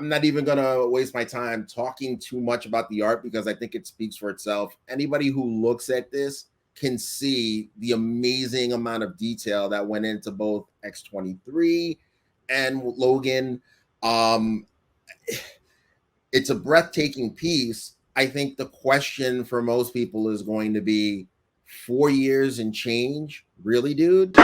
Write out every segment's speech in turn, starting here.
I'm not even gonna waste my time talking too much about the art because I think it speaks for itself. Anybody who looks at this can see the amazing amount of detail that went into both X23 and Logan. Um, it's a breathtaking piece. I think the question for most people is going to be 4 years and change. Really, dude?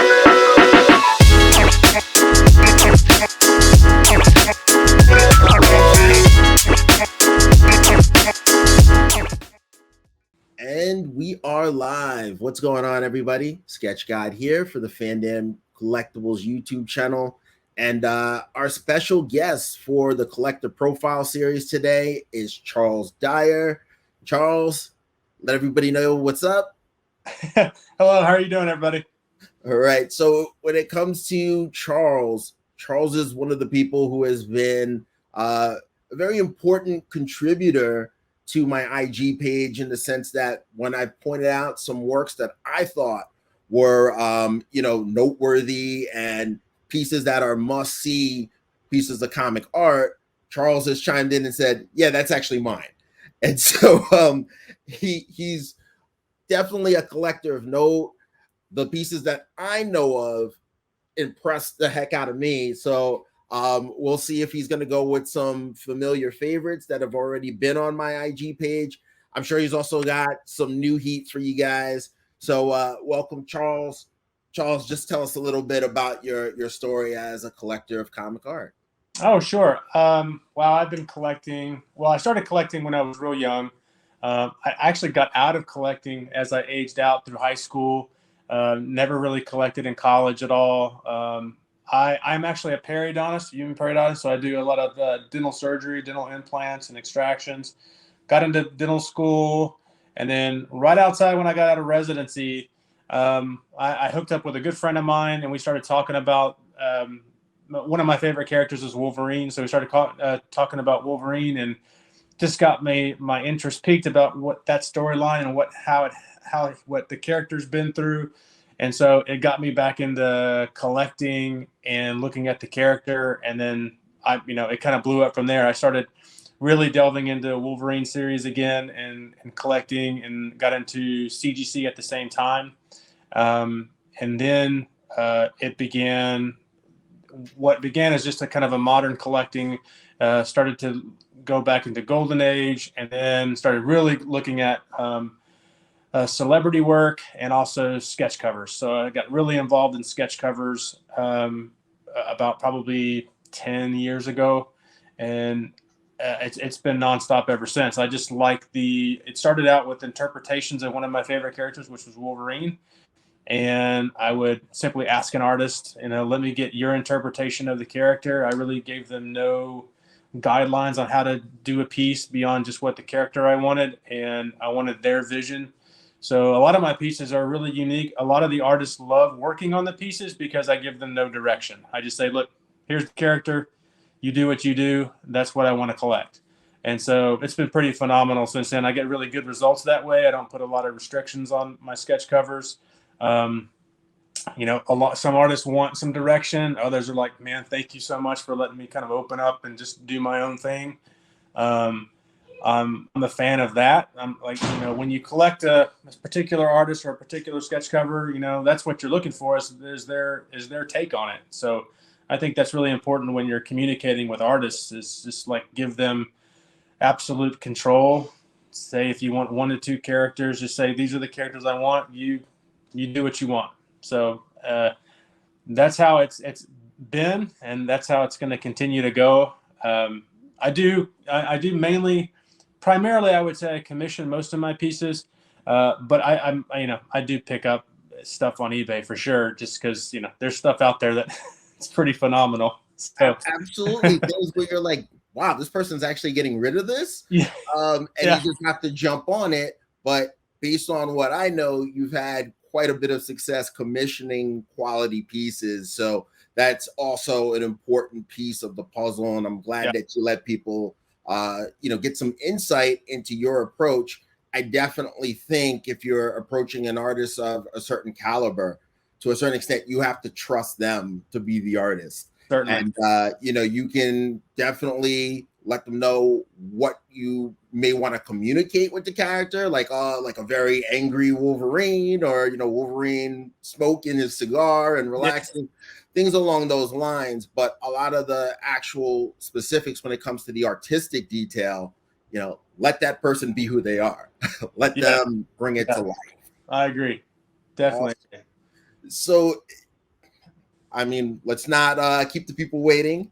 And we are live. What's going on, everybody? SketchGod here for the Fandom Collectibles YouTube channel. And our special guest for the Collector Profile series today is Charles Dyer. Charles, let everybody know what's up. Hello, how are you doing, everybody? All right. So when it comes to Charles is one of the people who has been a very important contributor to my IG page in the sense that when I pointed out some works that I thought were, noteworthy and pieces that are must-see pieces of comic art, Charles has chimed in and said, yeah, that's actually mine. And so he's definitely a collector of note. The pieces that I know of impressed the heck out of me. So we'll see if he's going to go with some familiar favorites that have already been on my IG page. I'm sure he's also got some new heat for you guys. So welcome, Charles. Charles, just tell us a little bit about your story as a collector of comic art. Oh, sure. Well, I've been collecting. Well, I started collecting when I was real young. I actually got out of collecting as I aged out through high school. Never really collected in college at all. I'm actually a periodontist, human periodontist, so I do a lot of dental surgery, dental implants, and extractions. Got into dental school, and then right outside when I got out of residency, I hooked up with a good friend of mine, and we started talking about one of my favorite characters is Wolverine, so we started talking about Wolverine, and just got my interest piqued about what that storyline and what the character's been through. And so it got me back into collecting and looking at the character. And then it kind of blew up from there. I started really delving into Wolverine series again and collecting, and got into CGC at the same time. And then what began as just a kind of a modern collecting, started to go back into Golden Age, and then started really looking at celebrity work and also sketch covers. So I got really involved in sketch covers about probably 10 years ago, and it's been nonstop ever since. I just like it started out with interpretations of one of my favorite characters, which was Wolverine. And I would simply ask an artist, let me get your interpretation of the character. I really gave them no guidelines on how to do a piece beyond just what the character I wanted, and I wanted their vision. So a lot of my pieces are really unique. A lot of the artists love working on the pieces because I give them no direction. I just say, look, here's the character. You do what you do. That's what I want to collect. And so it's been pretty phenomenal since then. I get really good results that way. I don't put a lot of restrictions on my sketch covers. Some artists want some direction. Others are like, man, thank you so much for letting me kind of open up and just do my own thing. I'm a fan of that. I'm like, when you collect a particular artist or a particular sketch cover, that's what you're looking for is their take on it. So I think that's really important when you're communicating with artists, is just like give them absolute control. Say if you want 1 to 2 characters, just say, these are the characters I want. You do what you want. So that's how it's been, and that's how it's going to continue to go. I do primarily, I would say I commission most of my pieces, but I do pick up stuff on eBay for sure, just because there's stuff out there that it's pretty phenomenal. So. Absolutely, things where you're like, wow, this person's actually getting rid of this, yeah. You just have to jump on it. But based on what I know, you've had quite a bit of success commissioning quality pieces, so that's also an important piece of the puzzle. And I'm glad that you let people get some insight into your approach. I definitely think if you're approaching an artist of a certain caliber, to a certain extent, you have to trust them to be the artist. Certainly. And you can definitely let them know what you may want to communicate with the character, like a very angry Wolverine, or Wolverine smoking his cigar and relaxing, things along those lines. But a lot of the actual specifics when it comes to the artistic detail, let that person be who they are. Let them bring it to life. I agree. Definitely. Awesome. So, I mean, let's not keep the people waiting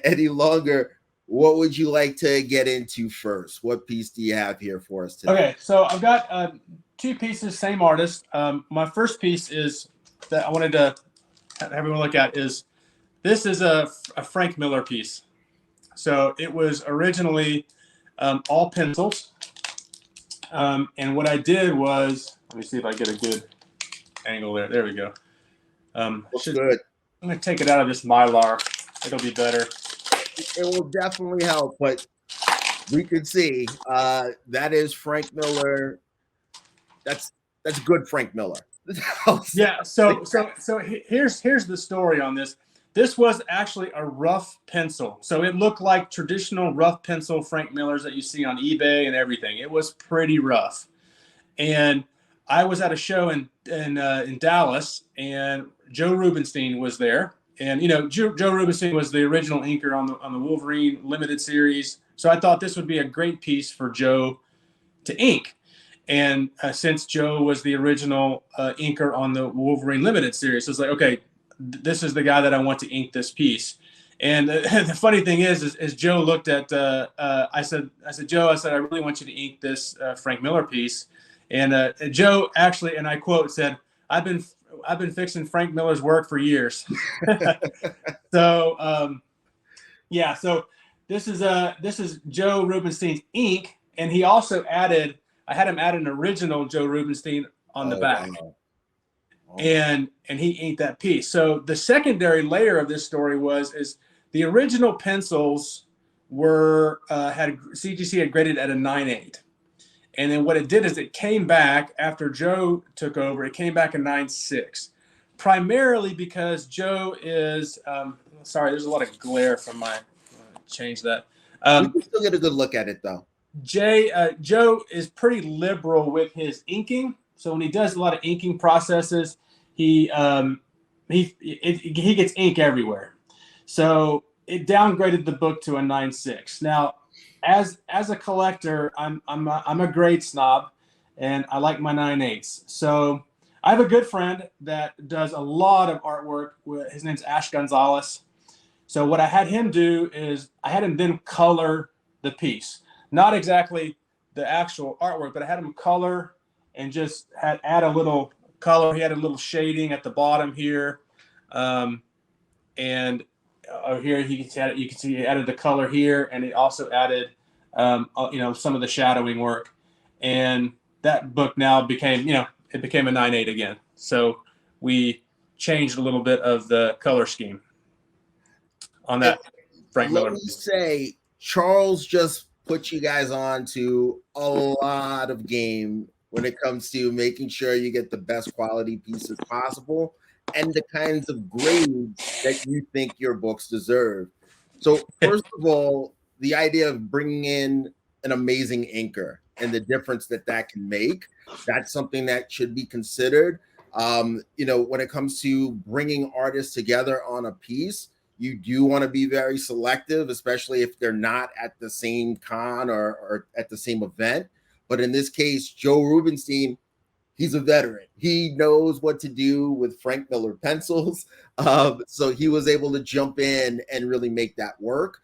any longer. What would you like to get into first? What piece do you have here for us today? Okay, so I've got 2 pieces, same artist. My first piece is that I wanted to have everyone look at is this is a Frank Miller piece. So it was originally all pencils. And what I did was, let me see if I get a good angle there. There we go. Looks good. I'm going to take it out of this Mylar. It'll be better. It will definitely help, but we can see that is Frank Miller. That's good Frank Miller. Yeah. So here's the story on this. This was actually a rough pencil. So it looked like traditional rough pencil Frank Millers that you see on eBay and everything. It was pretty rough. And I was at a show in Dallas, and Joe Rubenstein was there. And Joe Rubenstein was the original inker on the Wolverine limited series. So I thought this would be a great piece for Joe to ink. And since Joe was the original inker on the Wolverine limited series, so it's like, okay, this is the guy that I want to ink this piece. And the funny thing is Joe looked at, I said, Joe, I really want you to ink this Frank Miller piece. And Joe actually, and I quote, said, I've been fixing Frank Miller's work for years. So, so this is Joe Rubenstein's ink. And he also added, I had him add an original Joe Rubenstein on the back. Wow. And he inked that piece. So the secondary layer of this story is the original pencils were had CGC had graded at a 9.8, and then what it did is it came back after Joe took over. It came back a 9.6, primarily because Joe is sorry. There's a lot of glare from my. Change that. We can still get a good look at it though. Joe is pretty liberal with his inking. So when he does a lot of inking processes, he gets ink everywhere. So it downgraded the book to a 9.6. Now, as a collector, I'm a grade snob, and I like my 9.8s. So I have a good friend that does a lot of artwork. His name's Ash Gonzalez. So what I had him do is I had him then color the piece. Not exactly the actual artwork, but I had him color and just add a little color. He had a little shading at the bottom here. And here you can see he added the color here, and he also added some of the shadowing work. And that book now became, it became a 9.8 again. So we changed a little bit of the color scheme on that Frank Miller. Let me say, Charles just put you guys on to a lot of game when it comes to making sure you get the best quality pieces possible and the kinds of grades that you think your books deserve. So first of all, the idea of bringing in an amazing inker and the difference that can make, that's something that should be considered. When it comes to bringing artists together on a piece, you do want to be very selective, especially if they're not at the same con or at the same event. But in this case, Joe Rubenstein, he's a veteran. He knows what to do with Frank Miller pencils. So he was able to jump in and really make that work.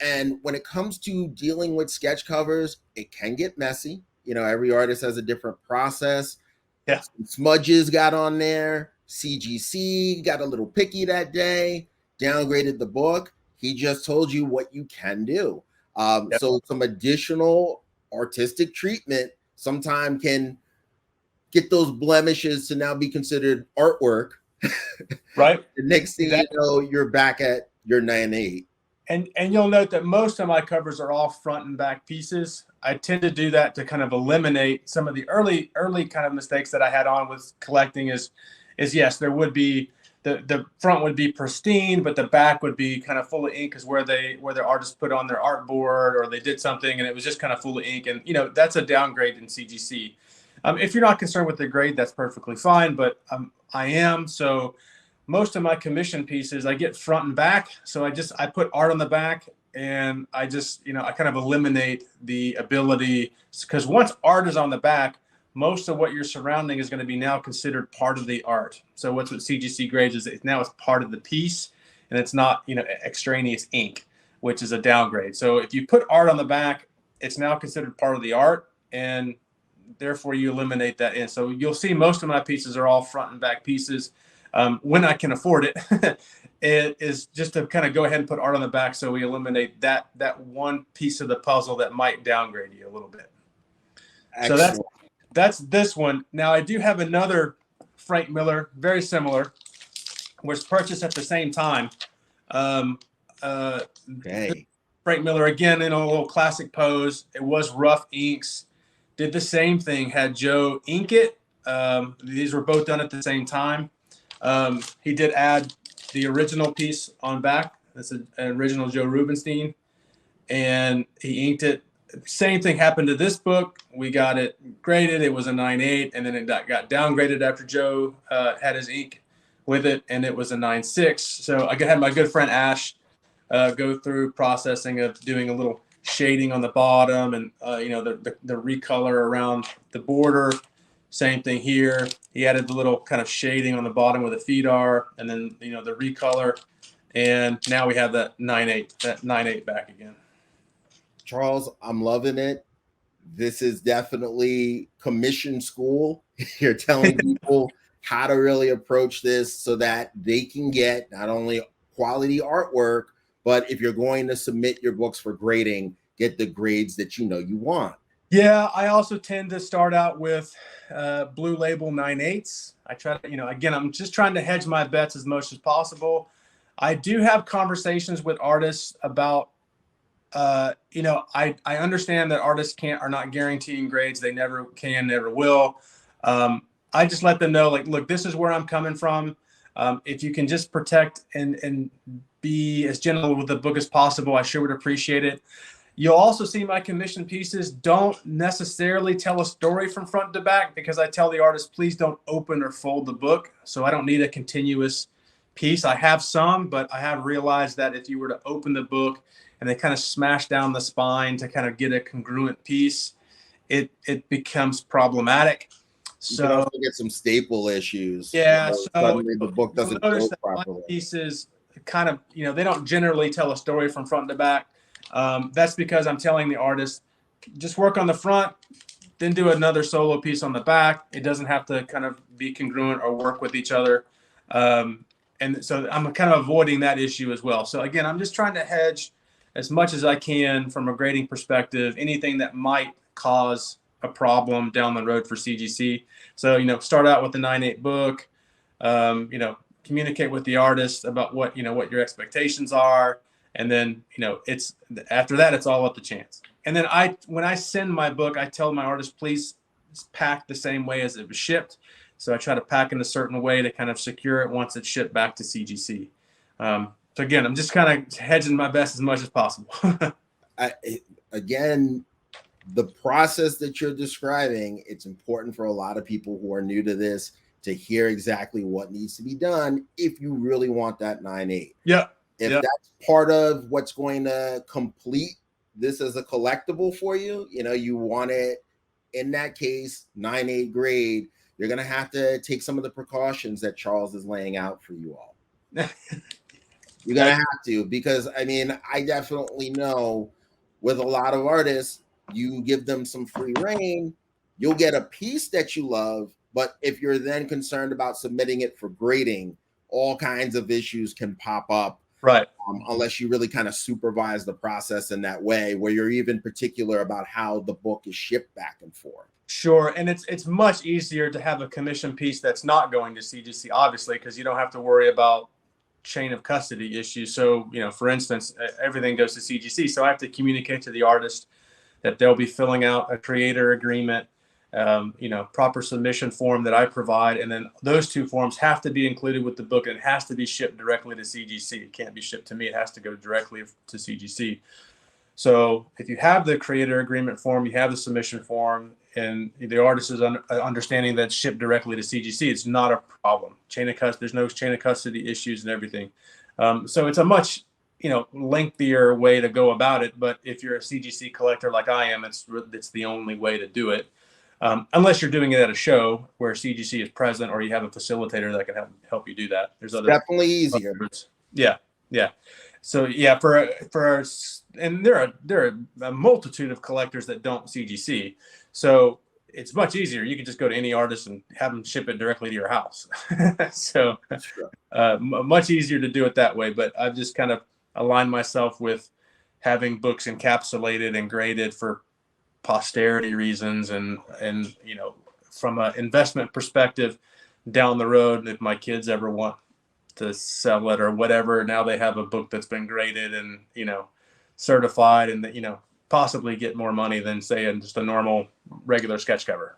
And when it comes to dealing with sketch covers, it can get messy. Every artist has a different process. Yeah. Some smudges got on there. CGC got a little picky that day, downgraded the book. He just told you what you can do. So some additional artistic treatment sometimes can get those blemishes to now be considered artwork. Right. The next thing you know, you're back at your 9.8. And you'll note that most of my covers are all front and back pieces. I tend to do that to kind of eliminate some of the early kind of mistakes that I had on with collecting is yes, there would be the front would be pristine, but the back would be kind of full of ink because where their artist put on their artboard or they did something and it was just kind of full of ink. And, that's a downgrade in CGC. If you're not concerned with the grade, that's perfectly fine, but I am. So most of my commission pieces, I get front and back. So I put art on the back, and I just, I kind of eliminate the ability, because once art is on the back, most of what you're surrounding is going to be now considered part of the art. So what's with CGC grades is now it's part of the piece, and it's not, extraneous ink, which is a downgrade. So if you put art on the back, it's now considered part of the art, and therefore you eliminate that in. So you'll see most of my pieces are all front and back pieces. When I can afford it, it is just to kind of go ahead and put art on the back, so we eliminate that one piece of the puzzle that might downgrade you a little bit. Excellent. So that's this one. Now I do have another Frank Miller, very similar, was purchased at the same time. Okay. Frank Miller, again, in a little classic pose. It was rough inks. Did the same thing, had Joe ink it. These were both done at the same time. He did add the original piece on back. That's an original Joe Rubenstein. And he inked it. Same thing happened to this book. We got it graded. It was a 9.8, and then it got downgraded after Joe had his ink with it, and it was a 9.6. So I had my good friend Ash go through processing of doing a little shading on the bottom and, the recolor around the border. Same thing here. He added the little kind of shading on the bottom where the feet are, and then, the recolor. And now we have that 9.8 back again. Charles, I'm loving it. This is definitely commission school. You're telling people how to really approach this so that they can get not only quality artwork, but if you're going to submit your books for grading, get the grades that you want. Yeah, I also tend to start out with Blue Label 9.8s. I try to, again, I'm just trying to hedge my bets as much as possible. I do have conversations with artists about, I understand that artists are not guaranteeing grades. They never can, never will. I just let them know, look, this is where I'm coming from. If you can just protect and be as gentle with the book as possible, I sure would appreciate it. You'll also see my commission pieces don't necessarily tell a story from front to back, because I tell the artist, please don't open or fold the book. So I don't need a continuous piece. I have some, but I have realized that if you were to open the book and they kind of smash down the spine to kind of get a congruent piece, it becomes problematic. So you can also get some staple issues. Yeah. So suddenly the book doesn't go properly. Pieces kind of, they don't generally tell a story from front to back. That's because I'm telling the artist, just work on the front, then do another solo piece on the back. It doesn't have to kind of be congruent or work with each other. And so I'm kind of avoiding that issue as well. So again, I'm just trying to hedge as much as I can from a grading perspective, anything that might cause a problem down the road for CGC. So, start out with the 9.8 book, communicate with the artist about what your expectations are. And then, it's after that, it's all up to chance. And then when I send my book, I tell my artist, please pack the same way as it was shipped. So I try to pack in a certain way to kind of secure it once it's shipped back to CGC. So again, I'm just kind of hedging my best as much as possible. Again, the process that you're describing, it's important for a lot of people who are new to this to hear exactly what needs to be done if you really want that 9.8. Yeah. If that's part of what's going to complete this as a collectible for you, you want it, in that case, 9.8 grade, you're going to have to take some of the precautions that Charles is laying out for you all. You're going to have to, because, I definitely know with a lot of artists, you give them some free reign, you'll get a piece that you love, but if you're then concerned about submitting it for grading, all kinds of issues can pop up. Right. Unless you really kind of supervise the process in that way, where you're even particular about how the book is shipped back and forth. Sure. And it's much easier to have a commission piece that's not going to CGC, obviously, because you don't have to worry about chain of custody issues. So, for instance, everything goes to CGC. So I have to communicate to the artist that they'll be filling out a creator agreement. proper submission form that I provide. And then those 2 forms have to be included with the book, and it has to be shipped directly to CGC. It can't be shipped to me. It has to go directly to CGC. So if you have the creator agreement form, you have the submission form, and the artist is understanding that it's shipped directly to CGC, it's not a problem. There's no chain of custody issues and everything. So it's a much lengthier way to go about it. But if you're a CGC collector like I am, it's the only way to do it. Unless you're doing it at a show where CGC is present, or you have a facilitator that can help you do that. There's other definitely easier. Yeah. So yeah, and there are a multitude of collectors that don't CGC. So it's much easier. You can just go to any artist and have them ship it directly to your house. So much easier to do it that way. But I've just kind of aligned myself with having books encapsulated and graded for posterity reasons, and from an investment perspective down the road, if my kids ever want to sell it or whatever, now they have a book that's been graded and certified, and that possibly get more money than say in just a normal regular sketch cover.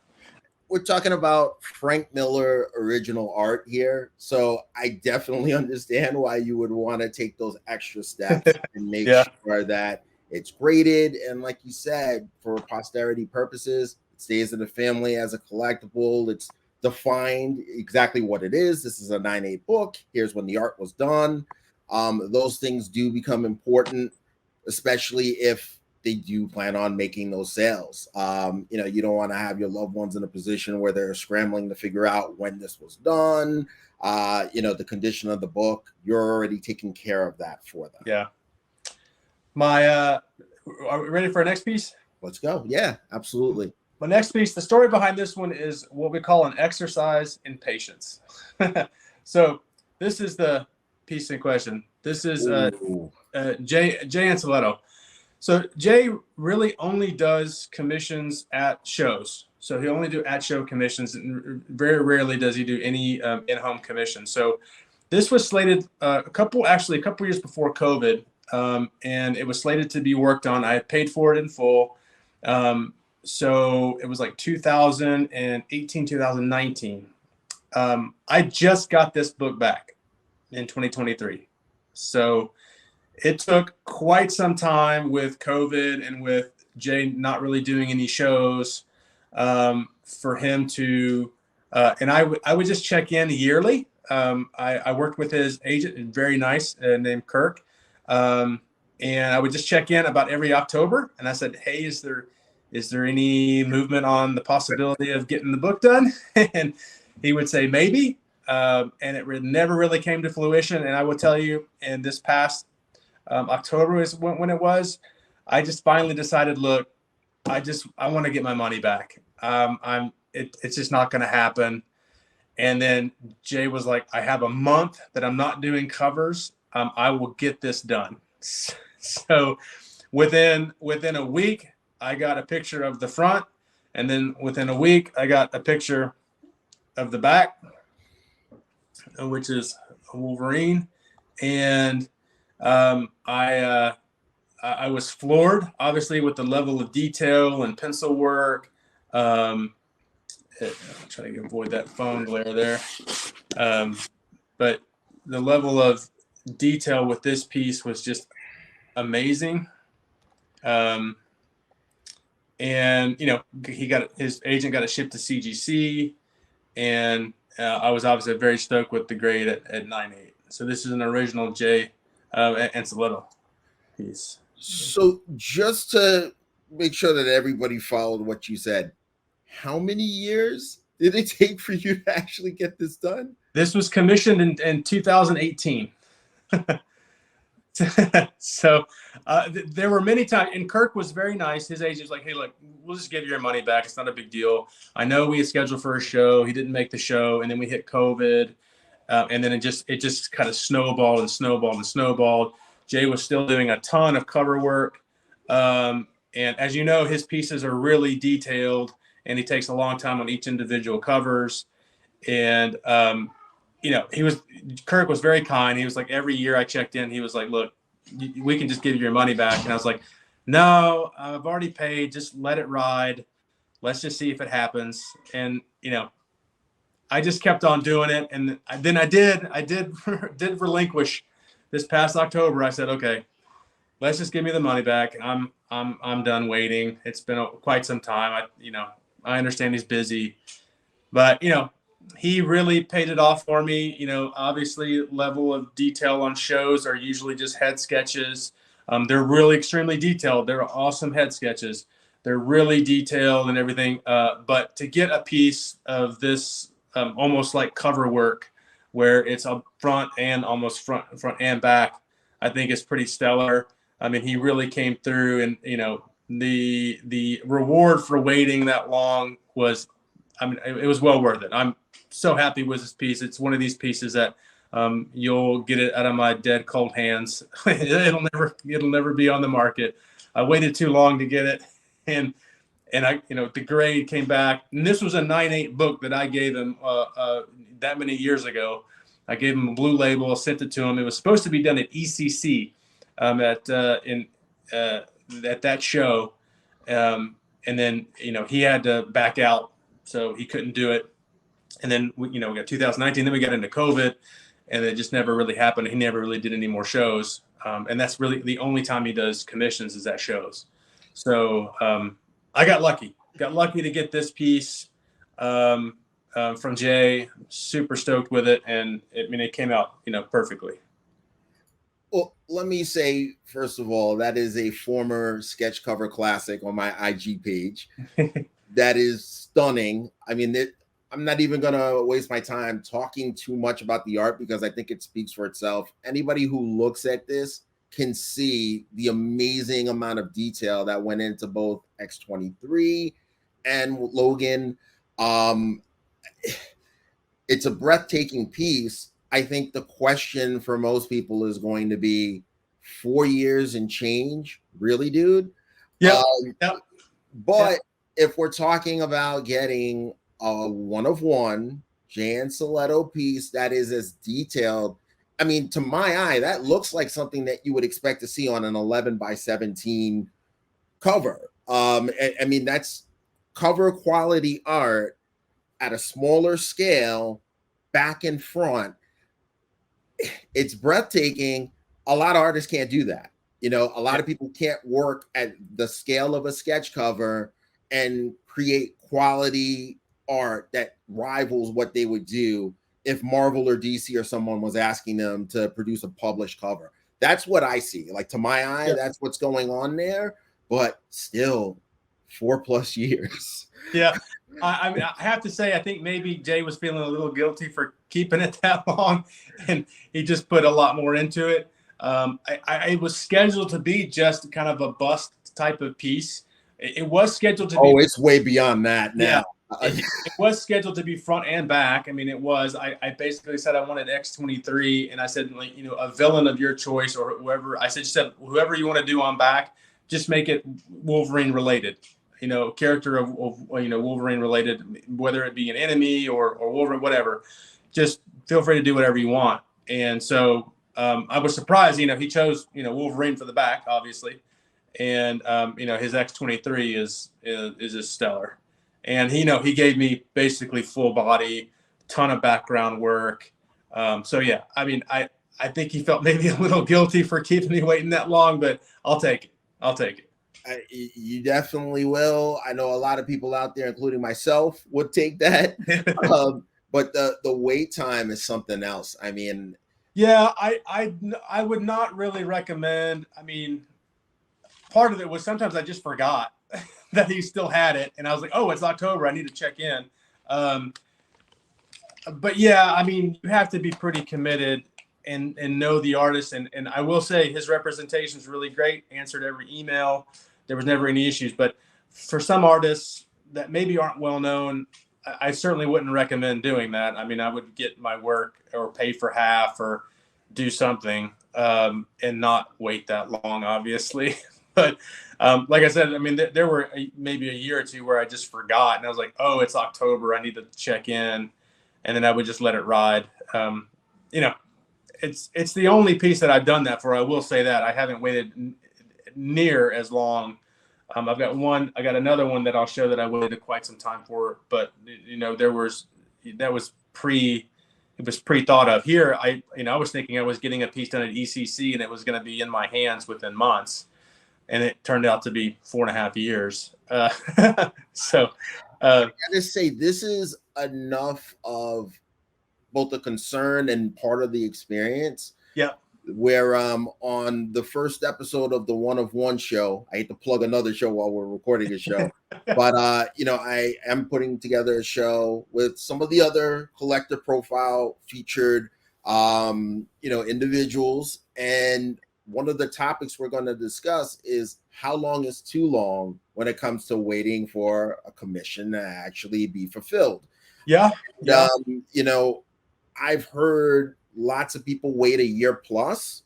We're talking about Frank Miller original art here, so I definitely understand why you would want to take those extra steps and make sure that it's graded, and like you said, for posterity purposes, it stays in the family as a collectible. It's defined exactly what it is. This is a 9/8 book. Here's when the art was done. Those things do become important, especially if they do plan on making those sales. You don't want to have your loved ones in a position where they're scrambling to figure out when this was done. The condition of the book, you're already taking care of that for them. Yeah. Are we ready for our next piece? Let's go. Yeah, absolutely. My next piece, the story behind this one is what we call an exercise in patience. So this is the piece in question. This is Jay Anceletto. So Jay really only does commissions at shows. So he only do at show commissions, and very rarely does he do any in-home commissions. So this was slated a couple years before COVID, and it was slated to be worked on. I had paid for it in full. So it was like 2018, 2019. I just got this book back in 2023. So it took quite some time with COVID and with Jay not really doing any shows for him to, and I would just check in yearly. I worked with his agent, very nice, named Kirk. And I would just check in about every October. And I said, hey, is there any movement on the possibility of getting the book done? And he would say, maybe. And it never really came to fruition. And I will tell you, in this past October is when it was, I just finally decided, look, I want to get my money back. It's just not going to happen. And then Jay was like, I have a month that I'm not doing covers. I will get this done. So within a week, I got a picture of the front, and then within a week, I got a picture of the back, which is a Wolverine. And I was floored, obviously, with the level of detail and pencil work. I'm trying to avoid that phone glare there. But the level of detail with this piece was just amazing. And his agent got it shipped to CGC, and I was obviously very stoked with the grade at 9.8. So this is an original Jay Anceletto piece. So just to make sure that everybody followed what you said, how many years did it take for you to actually get this done? This was commissioned in 2018. So there were many times, and Kirk was very nice. His agent was like, hey, look, we'll just give you your money back. It's not a big deal. I know we had scheduled for a show. He didn't make the show, and then we hit COVID. And then it just kind of snowballed and snowballed and snowballed. Jay was still doing a ton of cover work. And as you know, his pieces are really detailed, and he takes a long time on each individual covers. And, Kirk was very kind. He was like, every year I checked in, he was like, look, we can just give you your money back. And I was like, no, I've already paid. Just let it ride. let's just see if it happens. And, I just kept on doing it. And then I did relinquish this past October. I said, okay, let's just give me the money back. I'm done waiting. It's been quite some time. I understand he's busy, but he really paid it off for me. Obviously level of detail on shows are usually just head sketches. They're really extremely detailed. They're awesome head sketches. They're really detailed and everything. But to get a piece of this almost like cover work where it's up front and almost front and back, I think is pretty stellar. I mean, he really came through, and the reward for waiting that long was, it was well worth it. I'm so happy with this piece. It's one of these pieces that you'll get it out of my dead cold hands. It'll never be on the market. I waited too long to get it, and I the grade came back, and this was a 9.8 book that I gave him that many years ago. I gave him a blue label, sent it to him. It was supposed to be done at ECC at that show, and then he had to back out, so he couldn't do it. And then we got 2019. Then we got into COVID, and it just never really happened. He never really did any more shows, and that's really the only time he does commissions is at shows. So I got lucky to get this piece from Jay. Super stoked with it, and it came out perfectly. Well, let me say, first of all, that is a former sketch cover classic on my IG page. That is stunning. I mean, I'm not even going to waste my time talking too much about the art because I think it speaks for itself. Anybody who looks at this can see the amazing amount of detail that went into both X23 and Logan. It's a breathtaking piece. I think the question for most people is going to be 4 years and change. Really, dude? Yeah. But if we're talking about getting a one of one Jan Soletto piece that is as detailed, I mean, to my eye, that looks like something that you would expect to see on an 11x17 cover. I mean, that's cover quality art at a smaller scale, back and front. It's breathtaking. A lot of artists can't do that. A lot of people can't work at the scale of a sketch cover and create quality art that rivals what they would do if Marvel or DC or someone was asking them to produce a published cover. That's what I see. Like, to my eye, that's what's going on there. But still, 4+ years. Yeah. I mean, I have to say, I think maybe Jay was feeling a little guilty for keeping it that long, and he just put a lot more into it. It was scheduled to be just kind of a bust type of piece. It was scheduled to be. Oh, it's way beyond that now. Yeah, it was scheduled to be front and back. I mean, it was. I basically said I wanted X23, and I said, a villain of your choice or whoever. I said, whoever you want to do on back, just make it Wolverine related. Character of Wolverine related, whether it be an enemy or Wolverine, whatever. Just feel free to do whatever you want. And so I was surprised, he chose, Wolverine for the back, obviously. And, his X23 is just stellar. And, he gave me basically full body, ton of background work. So, yeah, I mean, I think he felt maybe a little guilty for keeping me waiting that long, but I'll take it. You definitely will. I know a lot of people out there, including myself, would take that. But the wait time is something else. I mean, yeah, I would not really recommend. I mean, part of it was sometimes I just forgot that he still had it, and I was like, oh, it's October, I need to check in. But yeah, I mean, you have to be pretty committed and know the artist. And I will say his representation is really great. Answered every email. There was never any issues. But for some artists that maybe aren't well known, I certainly wouldn't recommend doing that. I mean, I would get my work or pay for half or do something and not wait that long, obviously. But like I said, I mean, there were maybe a year or two where I just forgot. And I was like, oh, it's October. I need to check in. And then I would just let it ride. It's the only piece that I've done that for. I will say that I haven't waited near as long I've got one. I got another one that I'll show that I waited quite some time for, but that was pre. It was pre-thought of. Here, I was thinking I was getting a piece done at ECC and it was going to be in my hands within months, and it turned out to be 4.5 years. So, I gotta say, this is enough of both the concern and part of the experience. Yeah. Where on the first episode of the One of One show, I hate to plug another show while we're recording a show, but I am putting together a show with some of the other collector profile featured individuals, and one of the topics we're going to discuss is how long is too long when it comes to waiting for a commission to actually be fulfilled. Yeah. I've heard lots of people wait a year plus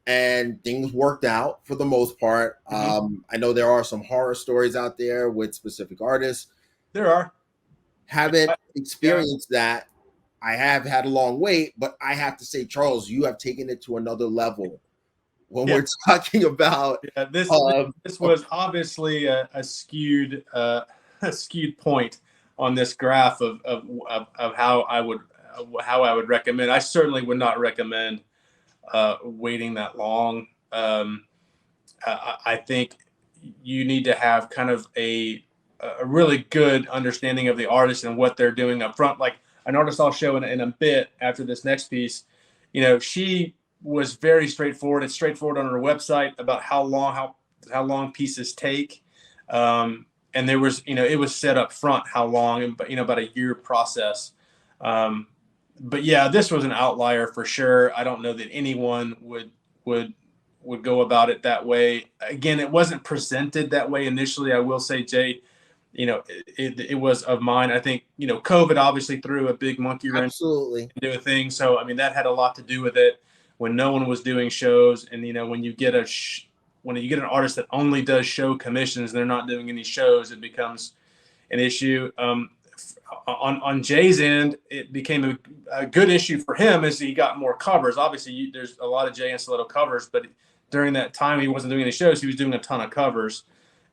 and things worked out for the most part. I know there are some horror stories out there with specific artists. There are. Haven't experienced that. I have had a long wait, but I have to say, Charles, you have taken it to another level when we're talking about this was obviously a skewed point on this graph of how I would recommend. I certainly would not recommend waiting that long. I think you need to have kind of a really good understanding of the artist and what they're doing up front. Like an artist I'll show in a bit after this next piece, she was very straightforward. It's straightforward on her website about how long pieces take. And there was, it was set up front how long, but about a year process. But yeah, this was an outlier for sure. I don't know that anyone would go about it that way. Again, it wasn't presented that way initially. I will say, Jay, it was of mine. I think, COVID obviously threw a big monkey wrench into a thing. So, I mean, that had a lot to do with it when no one was doing shows. And, when you get an artist that only does show commissions, they're not doing any shows, it becomes an issue. On Jay's end, it became a good issue for him as he got more covers. Obviously, there's a lot of Jay and Stiletto covers, but during that time, he wasn't doing any shows. He was doing a ton of covers,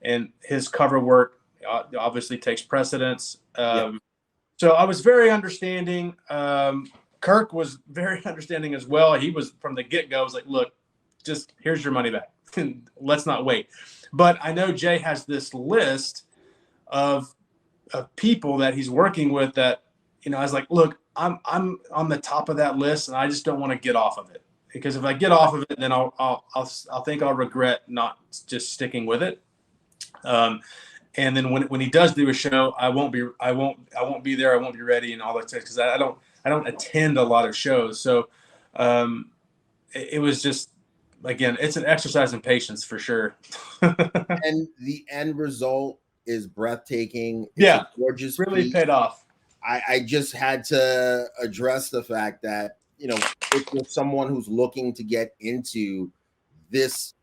and his cover work obviously takes precedence. So I was very understanding. Kirk was very understanding as well. He was from the get-go. I was like, look, just here's your money back. Let's not wait. But I know Jay has this list of people that he's working with that, I was like, look, I'm on the top of that list and I just don't want to get off of it, because if I get off of it, then I'll think I'll regret not just sticking with it. And then when he does do a show, I won't be there. I won't be ready and all that stuff, because I don't attend a lot of shows. So it was just, again, it's an exercise in patience for sure. And the end result is breathtaking. It's a gorgeous really piece. Paid off. I just had to address the fact that, if you're someone who's looking to get into this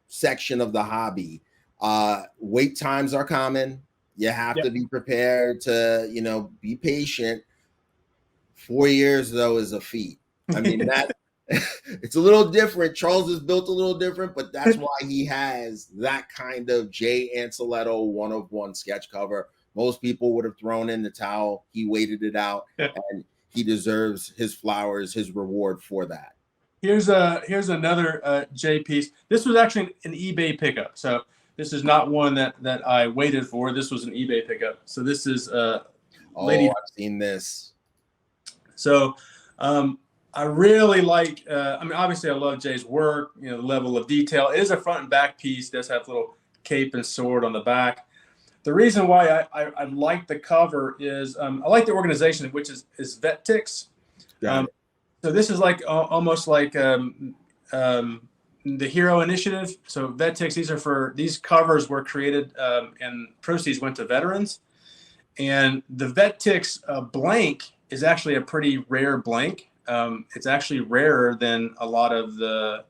section of the hobby, wait times are common. You have to be prepared to, be patient. 4 years, though, is a feat. I mean, that it's a little different. Charles is built a little different, but that's why he has that kind of Jay and Stiletto one-of-one sketch cover. Most people would have thrown in the towel. He waited it out, and he deserves his flowers, his reward for that. Here's another Jay piece. This was actually an eBay pickup. So this is not one that I waited for. This was an eBay pickup. So this is Lady. I've seen this. So I really like, obviously I love Jay's work, the level of detail. It is a front and back piece. It does have a little cape and sword on the back. The reason why I like the cover is I like the organization, which is VetTix. So this is like almost like the Hero Initiative. So VetTix, these covers were created and proceeds went to veterans. And the VetTix blank is actually a pretty rare blank. It's actually rarer than a lot of the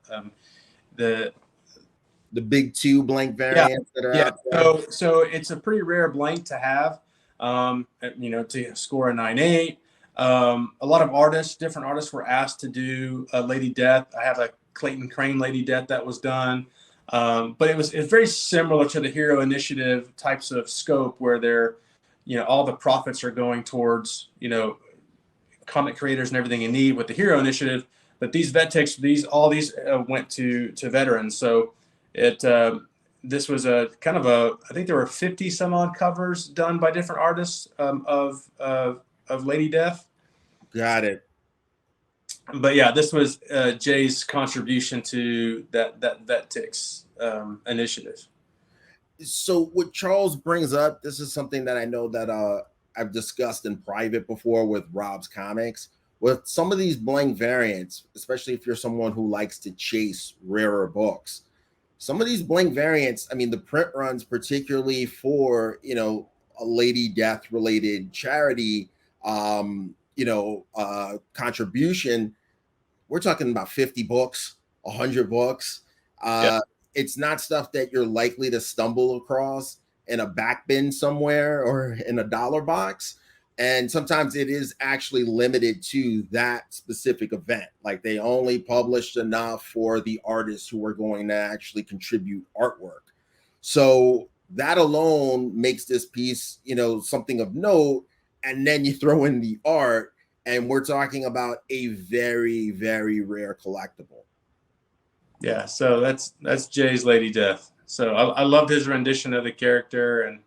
big 2 blank variants that are out there. So it's a pretty rare blank to have, to score a 9.8. A lot of different artists were asked to do a Lady Death. I have a Clayton Crane Lady Death that was done. But it's very similar to the Hero Initiative types of scope where they're, all the profits are going towards, comic creators and everything you need with the Hero Initiative. But these vet ticks, all these went to veterans. So this was a kind of I think there were 50 some odd covers done by different artists of Lady Death. Got it. But yeah, this was Jay's contribution to that vet ticks initiative. So what Charles brings up, this is something that I know that I've discussed in private before with Rob's Comics. With some of these blank variants, especially if you're someone who likes to chase rarer books, some of these blank variants, I mean, the print runs, particularly for, a Lady Death related charity, contribution, we're talking about 50 books, 100 books. Yeah. It's not stuff that you're likely to stumble across in a back bin somewhere or in a dollar box. And sometimes it is actually limited to that specific event. Like they only published enough for the artists who are going to actually contribute artwork. So that alone makes this piece, something of note. And then you throw in the art, and we're talking about a very, very rare collectible. Yeah, so that's Jay's Lady Death. So I loved his rendition of the character and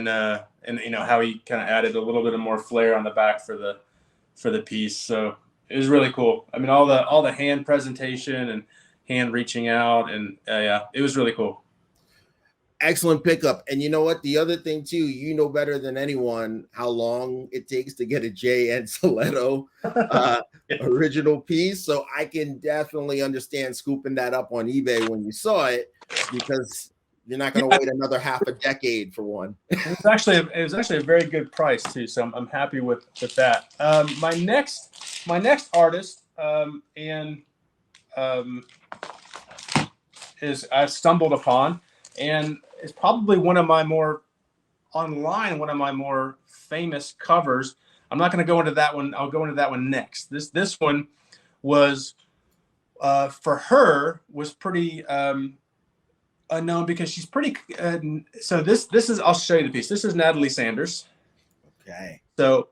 how he kind of added a little bit of more flair on the back for the piece. So it was really cool. I mean, all the hand presentation and hand reaching out, and yeah, it was really cool. Excellent pickup. And you know what? The other thing too, you know better than anyone how long it takes to get a Jay and Soletto original piece. So I can definitely understand scooping that up on eBay when you saw it, because you're not going to wait another half a decade for one. It was actually a very good price too. So I'm happy with that. My next artist is I stumbled upon, and it's probably one of my more famous covers. I'm not going to go into that one. I'll go into that one next. This one was for her was pretty unknown because she's pretty. So this is, I'll show you the piece. This is Natalie Sanders. Okay. So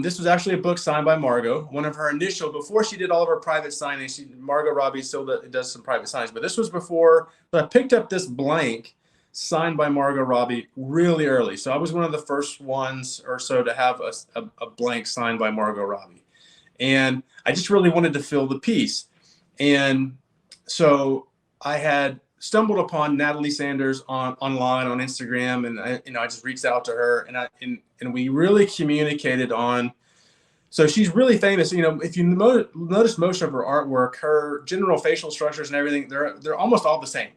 this was actually a book signed by Margot. One of her initial, before she did all of her private signings. Margot Robbie still does some private signings, but this was before. So I picked up this blank signed by Margot Robbie really early. So I was one of the first ones or so to have a blank signed by Margot Robbie. And I just really wanted to fill the piece. And so I had stumbled upon Natalie Sanders online on Instagram, and I just reached out to her, and we really communicated on. So she's really famous. If you notice most of her artwork, her general facial structures and everything, they're almost all the same.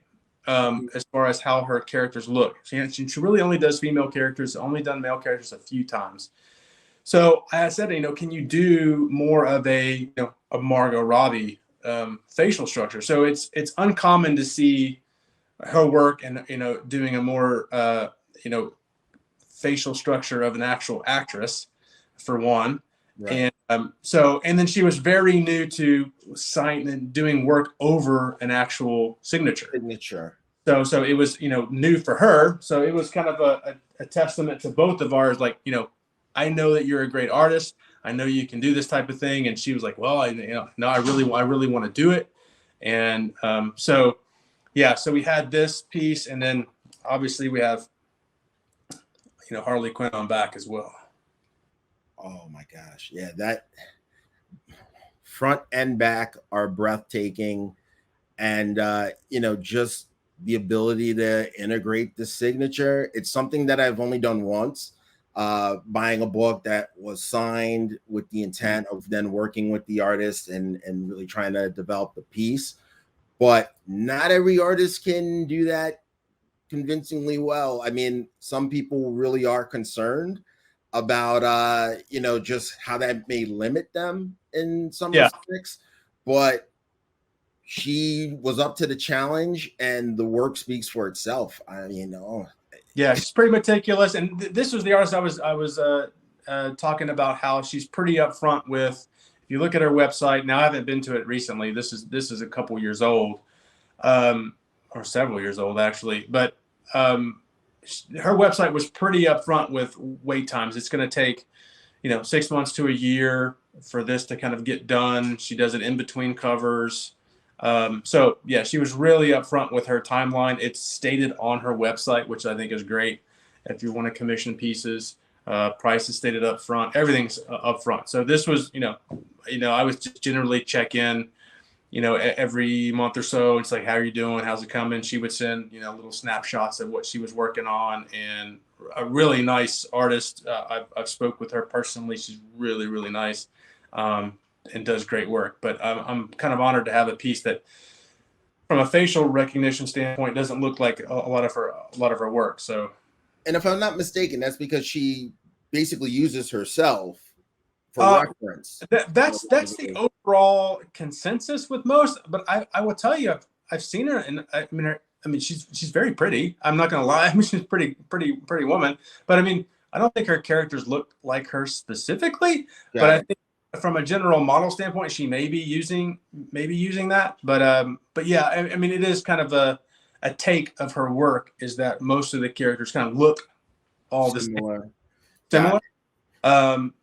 As far as how her characters look. She really only does female characters, only done male characters a few times. So I said, can you do more of a Margot Robbie facial structure? So it's uncommon to see her work and, doing a more, facial structure of an actual actress, for one. Right. And then she was very new to doing work over an actual signature. So it was, new for her. So it was kind of a testament to both of ours. Like, I know that you're a great artist. I know you can do this type of thing. And she was like, well, I really want to do it. And so we had this piece, and then obviously we have, Harley Quinn on back as well. Oh my gosh. Yeah. That front and back are breathtaking. And, just the ability to integrate the signature. It's something that I've only done once, buying a book that was signed with the intent of then working with the artist and really trying to develop the piece. But not every artist can do that convincingly well. I mean, some people really are concerned about, just how that may limit them in some respects. But she was up to the challenge, and the work speaks for itself. Yeah, she's pretty meticulous. And this was the artist I was talking about, how she's pretty upfront with. If you look at her website now, I haven't been to it recently. This is a couple years old. or several years old actually, but her website was pretty upfront with wait times. It's going to take, 6 months to a year for this to kind of get done. She does it in between covers. So yeah, she was really upfront with her timeline. It's stated on her website, which I think is great. If you want to commission pieces, price is stated up front. Everything's up front. So this was, I was just generally check in, every month or so. It's like, how are you doing? How's it coming? She would send, little snapshots of what she was working on, and a really nice artist. I've spoke with her personally. She's really, really nice, and does great work. But I'm kind of honored to have a piece that, from a facial recognition standpoint, doesn't look like a lot of her work. So, and if I'm not mistaken, that's because she basically uses herself for reference. That's the overall consensus with most. But I will tell you, I've seen her, and I mean, she's very pretty. I'm not gonna lie. I mean, she's a pretty woman. But I mean, I don't think her characters look like her specifically. Yeah. But I think from a general model standpoint, she may be using that. But yeah, I mean, it is kind of a take of her work is that most of the characters kind of look all the similar.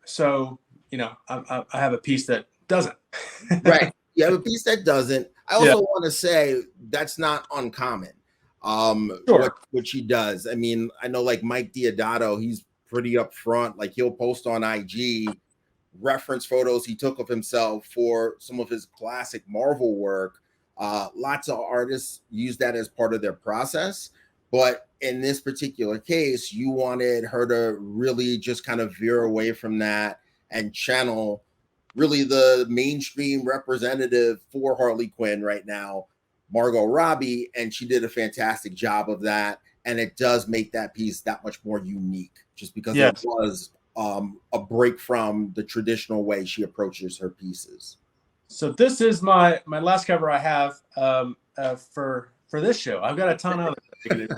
So, I have a piece that doesn't. Right. You have a piece that doesn't. I also want to say that's not uncommon. Sure. What she does. I mean, I know like Mike Diodato, he's pretty upfront. Like he'll post on IG reference photos he took of himself for some of his classic Marvel work. Lots of artists use that as part of their process. But in this particular case, you wanted her to really just kind of veer away from that and channel really the mainstream representative for Harley Quinn right now, Margot Robbie, and she did a fantastic job of that. And it does make that piece that much more unique, just because it was a break from the traditional way she approaches her pieces. So this is my last cover I have for this show. I've got a ton of it.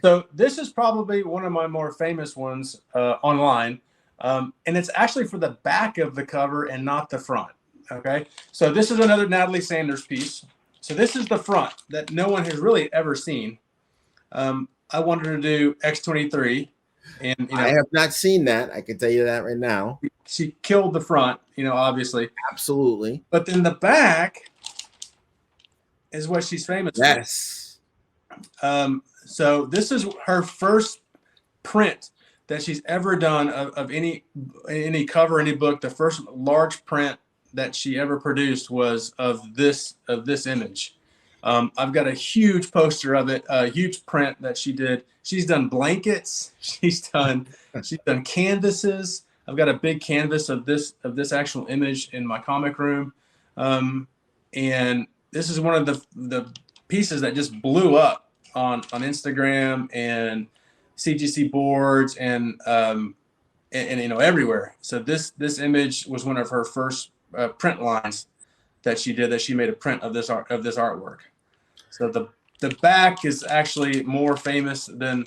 So this is probably one of my more famous ones online. And it's actually for the back of the cover and not the front. Okay. So this is another Natalie Sanders piece. So this is the front that no one has really ever seen. I wanted to do X-23. And I have not seen that. I can tell you that right now. She killed the front, obviously. Absolutely. But then the back is what she's famous for. Yes. So this is her first print that she's ever done of any cover, any book. The first large print that she ever produced was of this image. I've got a huge poster of it, a huge print that she did. She's done blankets. She's done canvases. I've got a big canvas of this actual image in my comic room. And this is one of the pieces that just blew up on Instagram and CGC boards and everywhere. So this image was one of her first print lines that she did, that she made a print of this artwork. So the back is actually more famous than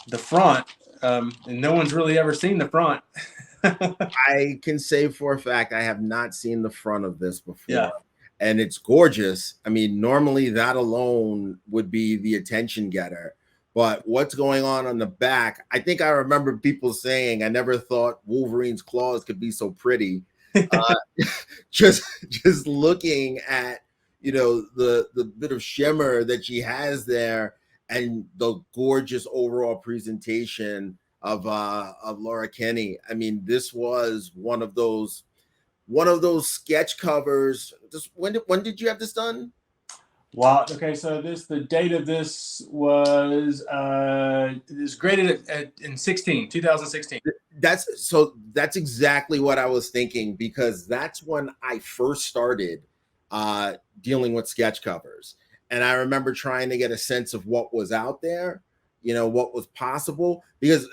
the front, and no one's really ever seen the front. I can say for a fact I have not seen the front of this before. Yeah. And it's gorgeous. I mean, normally that alone would be the attention getter. But what's going on the back? I think I remember people saying, I never thought Wolverine's claws could be so pretty. Just looking at, the bit of shimmer that she has there, and the gorgeous overall presentation of Laura Kinney. I mean, this was one of those sketch covers. Just when did you have this done? Wow. Okay, so the date of this was graded in 2016. That's exactly what I was thinking, because that's when I first started dealing with sketch covers. And I remember trying to get a sense of what was out there, what was possible, because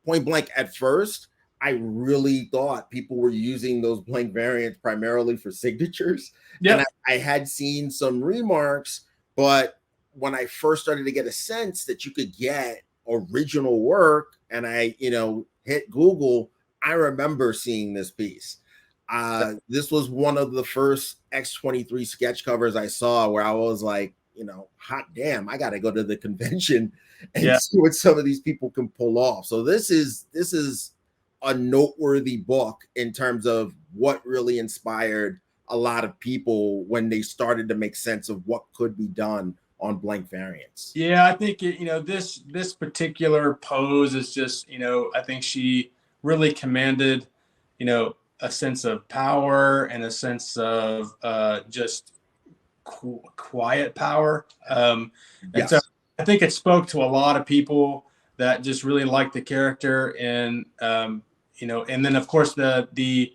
point blank at first, I really thought people were using those blank variants primarily for signatures. Yep. And I had seen some remarks, but when I first started to get a sense that you could get original work, and I, hit Google, I remember seeing this piece. This was one of the first X-23 sketch covers I saw where I was like, hot damn, I got to go to the convention and Yeah. see what some of these people can pull off. So this is a noteworthy book in terms of what really inspired a lot of people when they started to make sense of what could be done on blank variants. Yeah, I think this particular pose is just, I think she really commanded, a sense of power and a sense of just quiet power. And so Yes. I think it spoke to a lot of people that just really liked the character, and and then of course the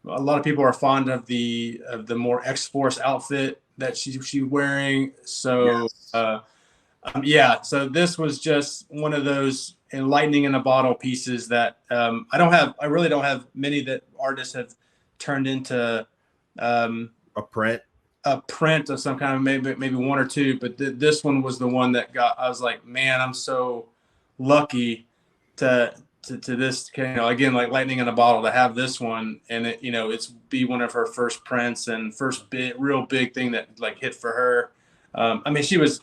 a lot of people are fond of the more X-Force outfit that she's wearing. So Yes. yeah, so this was just one of those lightning in a bottle pieces that I really don't have many that artists have turned into A print. a print of some kind of maybe one or two, but this one was the one that I was like, man, I'm so lucky to this, again, like lightning in a bottle, to have this one, and it's be one of her first prints and first real big thing that like hit for her. I mean, she was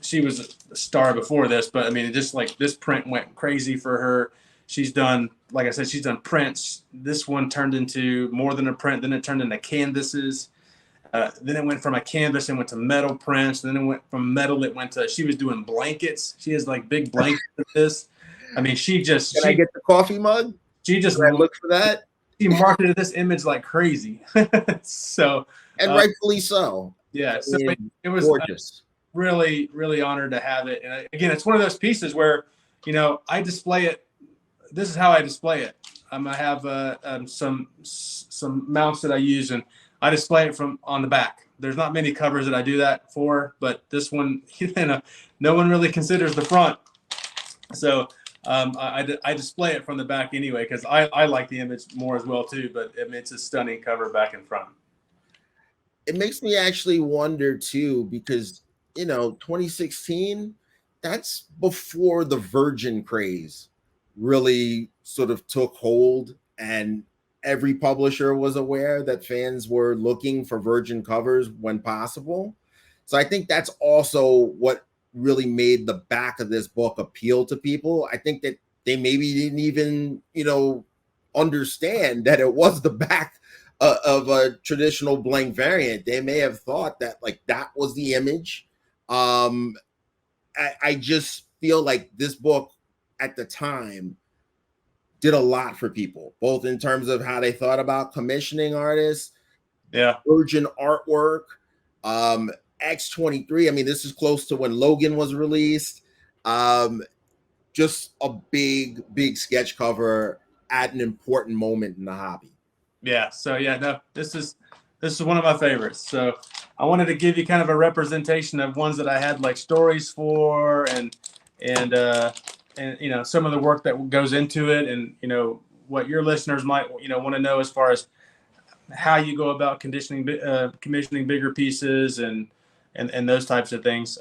a star before this, but I mean, just like this print went crazy for her. She's done, like I said, she's done prints. This one turned into more than a print. Then it turned into canvases. Then it went from a canvas and went to metal prints. Then it went from metal. It went to, she was doing blankets. She has like big blankets of this. I mean, Can I get the coffee mug? She just Can I look for that? She marketed this image like crazy. So, And rightfully so. Yeah. So it was gorgeous. Really, really honored to have it. And again, it's one of those pieces where, I display it. This is how I display it. I have some mounts that I use, and I display it from on the back. There's not many covers that I do that for, but this one, no one really considers the front. So I display it from the back anyway, because I like the image more as well too. But I mean, it's a stunning cover back and front. It makes me actually wonder too, because 2016, that's before the Virgin craze really sort of took hold, and every publisher was aware that fans were looking for Virgin covers when possible. So I think that's also what really made the back of this book appeal to people. I think that they maybe didn't even, understand that it was the back of a traditional blank variant. They may have thought that like that was the image. I just feel like this book at the time did a lot for people, both in terms of how they thought about commissioning artists, Virgin artwork, X-23. I mean, this is close to when Logan was released. Just a big sketch cover at an important moment in the hobby. Yeah. So yeah, no, this is one of my favorites. So I wanted to give you kind of a representation of ones that I had like stories for, and some of the work that goes into it, and what your listeners might want to know as far as how you go about commissioning bigger pieces and those types of things.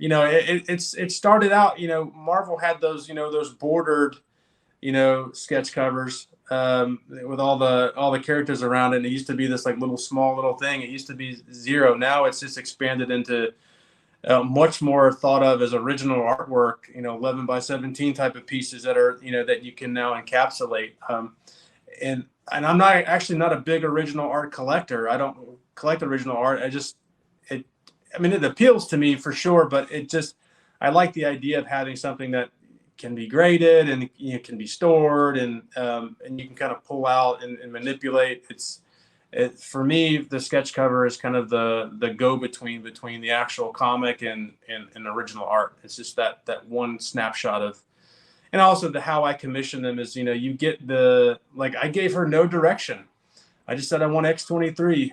It started out, Marvel had those those bordered sketch covers with all the characters around it. And it used to be this like small little thing. It used to be zero. Now it's just expanded into much more thought of as original artwork, 11 by 17 type of pieces that are, that you can now encapsulate. And I'm not a big original art collector. I don't collect original art. It appeals to me for sure, but I like the idea of having something that can be graded and can be stored, and you can kind of pull out and manipulate. For me, the sketch cover is kind of the go between the actual comic and original art. It's just that one snapshot of, and also how I commission them is, you get I gave her no direction. I just said, I want X-23.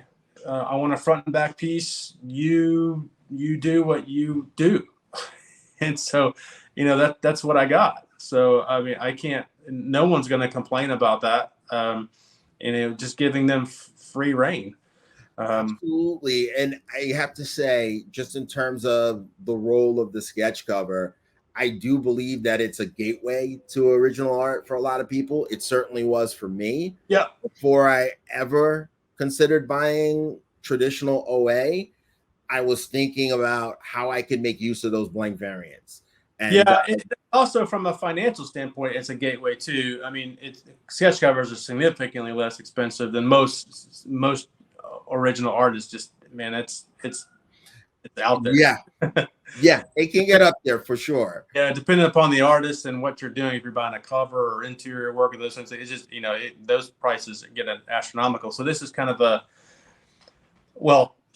I want a front and back piece. You do what you do. And so, that's what I got. So, I mean, no one's going to complain about that. Just giving them free reign. Absolutely. And I have to say, just in terms of the role of the sketch cover, I do believe that it's a gateway to original art for a lot of people. It certainly was for me. Yeah. Before I ever considered buying traditional OA, I was thinking about how I could make use of those blank variants. And yeah, also from a financial standpoint, it's a gateway too. I mean, sketch covers are significantly less expensive than most original artists. Just man, it's out there. yeah, yeah, it can get up there for sure. Yeah, depending upon the artist and what you're doing, if you're buying a cover or interior work or those things, it's just those prices get astronomical. So this is kind of a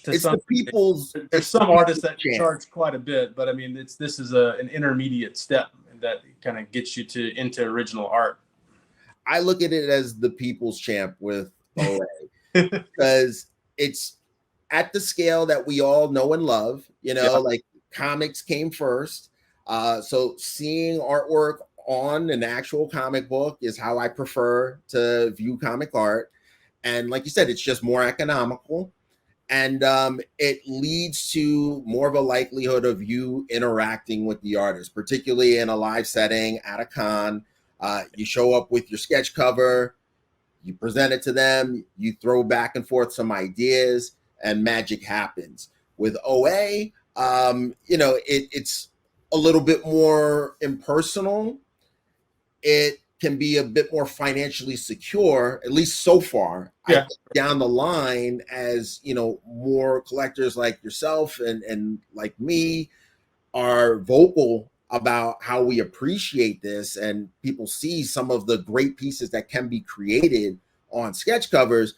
It's the people's. There's some artists that charge quite a bit, but I mean, this is an intermediate step that kind of gets you into original art. I look at it as the people's champ with OA because it's at the scale that we all know and love. Like comics came first. So seeing artwork on an actual comic book is how I prefer to view comic art. And like you said, it's just more economical. And it leads to more of a likelihood of you interacting with the artist, particularly in a live setting at a con. You show up with your sketch cover, you present it to them, you throw back and forth some ideas, and magic happens. With OA, it's a little bit more impersonal. It can be a bit more financially secure, at least so far. Yeah. I think down the line, as more collectors like yourself and like me are vocal about how we appreciate this, and people see some of the great pieces that can be created on sketch covers,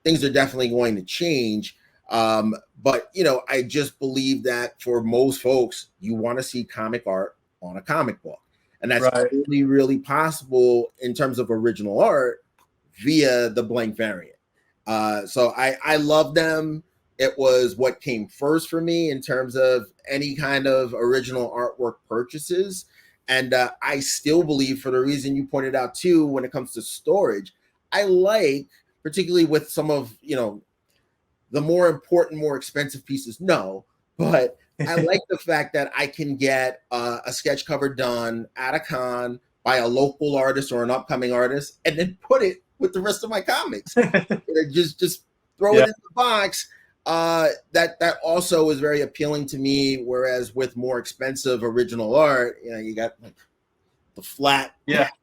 things are definitely going to change. But I just believe that for most folks, you want to see comic art on a comic book. And that's really, really possible in terms of original art via the blank variant. So I love them. It was what came first for me in terms of any kind of original artwork purchases. And I still believe, for the reason you pointed out too, when it comes to storage, I like, particularly with some of, the more important, more expensive pieces, but I like the fact that I can get a sketch cover done at a con by a local artist or an upcoming artist, and then put it with the rest of my comics. just throw it in the box. That also is very appealing to me. Whereas with more expensive original art, you got like the flat back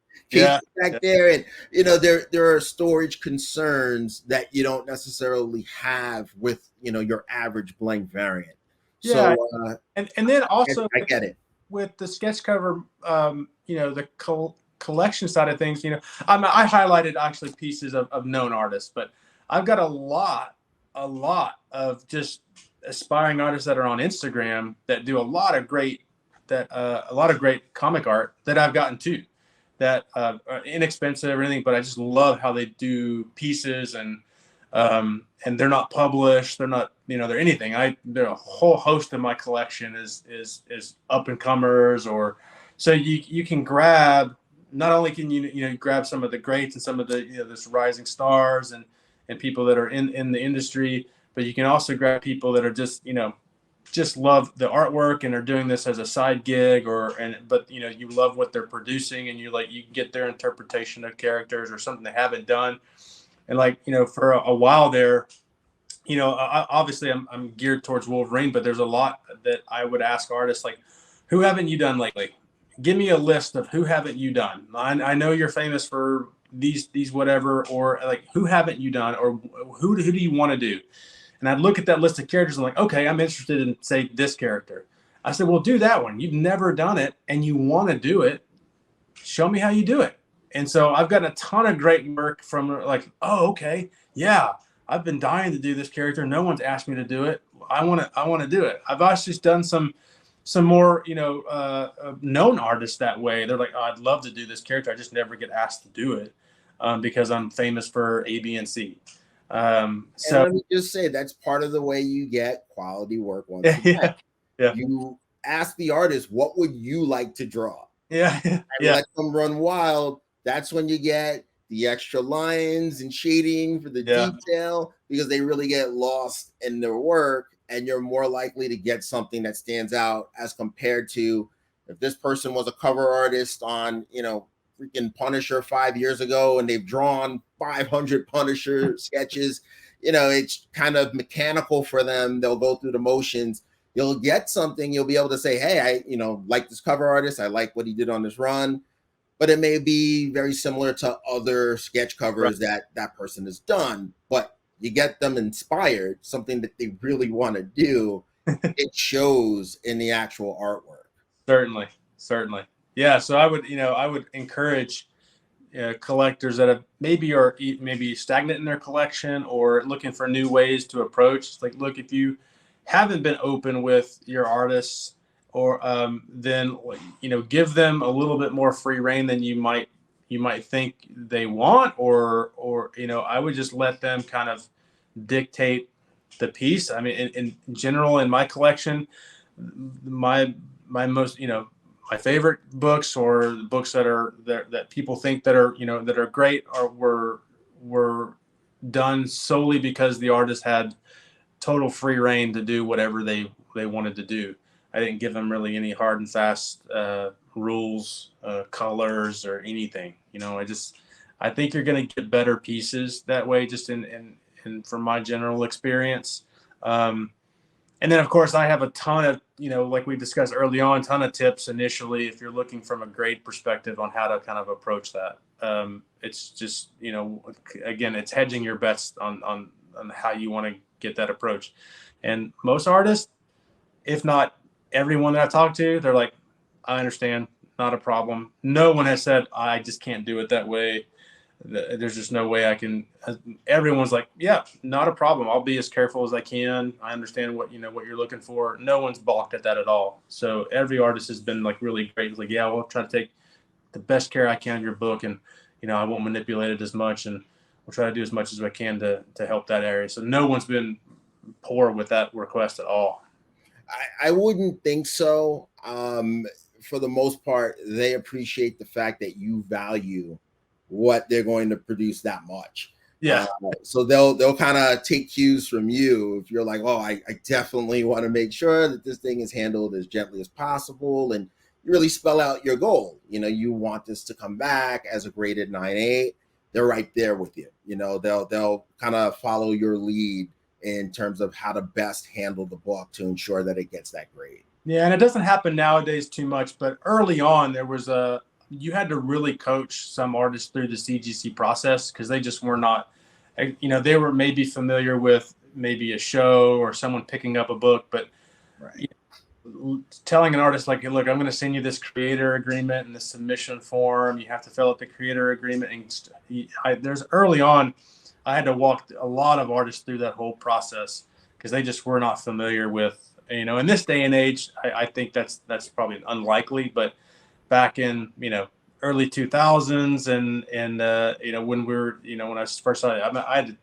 there, and there are storage concerns that you don't necessarily have with your average blank variant. Yeah, so and then also I get it with the sketch cover, the collection side of things. I highlighted actually pieces of known artists, but I've got a lot of just aspiring artists that are on Instagram that do a lot of great comic art that I've gotten too, that are inexpensive or anything, but I just love how they do pieces, and they're not published, they're not, they're anything. There are a whole host of my collection is up and comers, or so you can grab. Not only can you grab some of the greats and some of the this rising stars and people that are in the industry, but you can also grab people that are just love the artwork and are doing this as a side gig, but you love what they're producing, and you can get their interpretation of characters or something they haven't done. And for a while there, obviously I'm geared towards Wolverine, but there's a lot that I would ask artists, like, who haven't you done lately? Give me a list of who haven't you done. I know you're famous for these whatever, or like, who haven't you done, or who do you want to do? And I'd look at that list of characters and okay, I'm interested in, say, this character. I said, well, do that one. You've never done it and you want to do it. Show me how you do it. And so I've gotten a ton of great work from oh, okay, yeah, I've been dying to do this character. No one's asked me to do it. I want to do it. I've actually done some more, known artists that way. They're like, oh, I'd love to do this character. I just never get asked to do it because I'm famous for A, B, and C. So let me just say, that's part of the way you get quality work. Once again, you ask the artist, what would you like to draw? And let them run wild. That's when you get the extra lines and shading for the detail, because they really get lost in their work, and you're more likely to get something that stands out as compared to if this person was a cover artist on, freaking Punisher 5 years ago, and they've drawn 500 Punisher sketches. it's kind of mechanical for them. They'll go through the motions. You'll get something. You'll be able to say, hey, I like this cover artist. I like what he did on this run. But it may be very similar to other sketch covers that person has done. But you get them inspired, something that they really want to do. It shows in the actual artwork. Certainly. Yeah. So I would encourage collectors that are maybe stagnant in their collection or looking for new ways to approach. It's like, look, if you haven't been open with your artists, or then give them a little bit more free reign than you might think they want, or I would just let them kind of dictate the piece. I mean, in general, in my collection, my most my favorite books, or books that people think that are great, were done solely because the artist had total free reign to do whatever they wanted to do. I didn't give them really any hard and fast rules, colors, or anything. I think you're going to get better pieces that way, just in from my general experience. And then, of course, I have a ton of, like we discussed early on, ton of tips initially if you're looking from a grade perspective on how to kind of approach that. It's just, again, it's hedging your bets on how you want to get that approach. And most artists, if not everyone that I talk to, they're like, I understand, not a problem. No one has said, I just can't do it that way. There's just no way I can. Everyone's like, yeah, not a problem. I'll be as careful as I can. I understand what you're looking for. No one's balked at that at all. So every artist has been like really great. It's like, yeah, we'll try to take the best care I can of your book, and I won't manipulate it as much, and we'll try to do as much as I can to help that area. So no one's been poor with that request at all. I wouldn't think so. For the most part, they appreciate the fact that you value what they're going to produce that much. Yeah. So they'll kind of take cues from you if you're like, oh, I definitely want to make sure that this thing is handled as gently as possible, and you really spell out your goal. You want this to come back as a graded 9.8. They're right there with you. They'll kind of follow your lead in terms of how to best handle the book to ensure that it gets that grade. Yeah, and it doesn't happen nowadays too much, but early on you had to really coach some artists through the CGC process, because they just were not, they were maybe familiar with maybe a show or someone picking up a book, but telling an artist like, look, I'm going to send you this creator agreement and the submission form. You have to fill out the creator agreement. And there's early on, I had to walk a lot of artists through that whole process because they just were not familiar with, in this day and age, I think that's probably unlikely, but back in, early 2000s and when we were, when I first started, I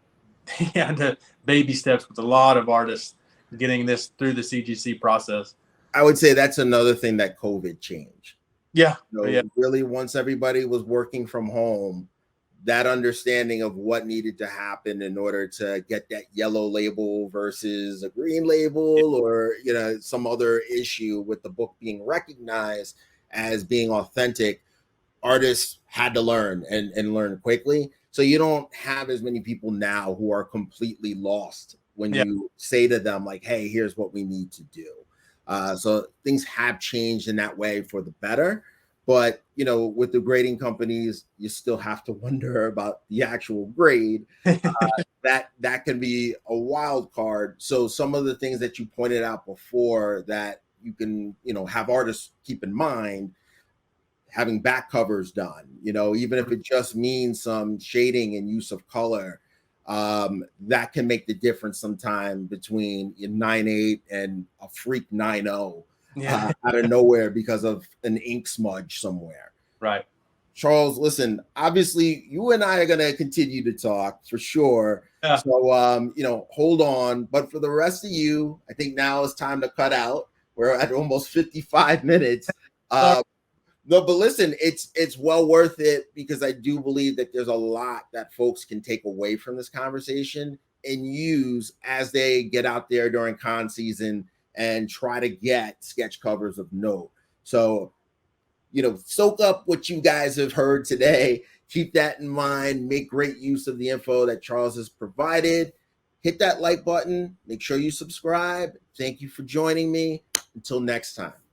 had to baby steps with a lot of artists getting this through the CGC process. I would say that's another thing that COVID changed. Yeah. Really, once everybody was working from home, that understanding of what needed to happen in order to get that yellow label versus a green label, or some other issue with the book being recognized as being authentic, artists had to learn and learn quickly. So you don't have as many people now who are completely lost when you say to them like, hey, here's what we need to do. So things have changed in that way for the better. But, with the grading companies, you still have to wonder about the actual grade. That can be a wild card. So some of the things that you pointed out before that you can, have artists keep in mind, having back covers done, even if it just means some shading and use of color, that can make the difference sometime between a 9.8 and a freak 9.0 out of nowhere because of an ink smudge somewhere. Right. Charles, listen, obviously you and I are going to continue to talk for sure. Yeah. So, hold on. But for the rest of you, I think now it's time to cut out. We're at almost 55 minutes. No, but listen, it's well worth it, because I do believe that there's a lot that folks can take away from this conversation and use as they get out there during con season and try to get sketch covers of note. So, soak up what you guys have heard today. Keep that in mind. Make great use of the info that Charles has provided. hit that like button. Make sure you subscribe. Thank you for joining me. Until next time.